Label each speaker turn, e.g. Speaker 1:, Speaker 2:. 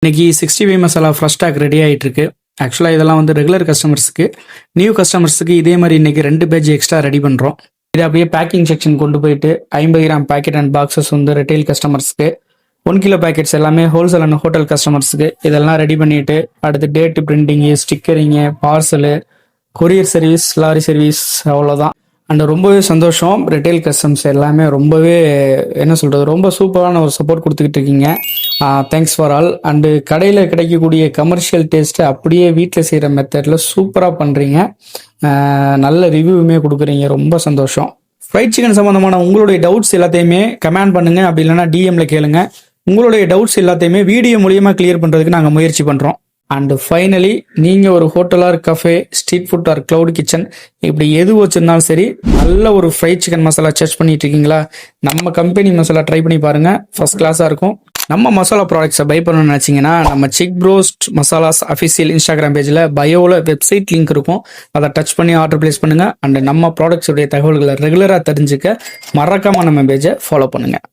Speaker 1: இன்னைக்கு 65 masala fresh stock ready ஆகிட்டு இருக்கு. ஆக்சுவலாக இதெல்லாம் வந்து ரெகுலர் கஸ்டமர்ஸ்க்கு, நியூ கஸ்டமர்ஸுக்கு இதே மாதிரி இன்னைக்கு 2 பேஜ் எக்ஸ்ட்ரா ரெடி பண்ணுறோம். இதை அப்படியே பேக்கிங் செக்ஷன் கொண்டு போயிட்டு 50 கிராம் பேக்கெட் அண்ட் பாக்ஸஸ் வந்து ரிட்டைல் கஸ்டமர்ஸ்க்கு, 1 கிலோ பேக்கெட்ஸ் எல்லாமே ஹோல்சேல் அண்ட் ஹோட்டல் கஸ்டமர்ஸுக்கு இதெல்லாம் ரெடி பண்ணிட்டு அடுத்து date printing, stickering, parcel, courier service, lorry service அவ்வளோதான். அண்ட் ரொம்பவே சந்தோஷம். ரிட்டைல் கஸ்டமர்ஸ் எல்லாமே ரொம்பவே என்ன சொல்கிறது, ரொம்ப சூப்பரான ஒரு சப்போர்ட் கொடுத்துக்கிட்டு இருக்கீங்க. Thanks for all. அண்டு கடையில் கிடைக்கக்கூடிய கமர்ஷியல் டேஸ்ட்டை அப்படியே வீட்டில் செய்கிற மெத்தடில் சூப்பராக பண்ணுறீங்க. நல்ல ரிவ்யூவுமே கொடுக்குறீங்க. ரொம்ப சந்தோஷம். ஃப்ரைட் சிக்கன் சம்மந்தமான உங்களுடைய டவுட்ஸ் எல்லாத்தையுமே கமெண்ட் பண்ணுங்கள், அப்படி இல்லைனா டிஎம்ல கேளுங்க. உங்களுடைய டவுட்ஸ் எல்லாத்தையுமே வீடியோ மூலியமாக கிளியர் பண்ணுறதுக்கு நாங்கள் முயற்சி பண்ணுறோம். அண்டு ஃபைனலி, நீங்கள் ஒரு hotel or cafe, street food or cloud kitchen இப்படி எது வச்சுருந்தாலும் சரி, நல்ல ஒரு ஃப்ரைட் சிக்கன் மசாலா சர்ச் பண்ணிட்டு இருக்கீங்களா, நம்ம கம்பெனி மசாலா ட்ரை பண்ணி பாருங்கள். ஃபர்ஸ்ட் கிளாஸாக இருக்கும். நம்ம மசாலா ப்ராடக்ட்ஸை பை பண்ணணும்னு நினச்சிங்கன்னா நம்ம சிக் ப்ரோஸ்ட் மசாலாஸ் அஃபிஷியல் இன்ஸ்டாகிராம் பேஜில் பயோவில் வெப்சைட் லிங்க் இருக்கும். அதை டச் பண்ணி ஆர்டர் பிளேஸ் பண்ணுங்கள். அண்ட் நம்ம ப்ராடக்ட்ஸுடைய தகவல்களை ரெகுலராக தெரிஞ்சுக்க மறக்காமல் நம்ம பேஜை ஃபாலோ பண்ணுங்கள்.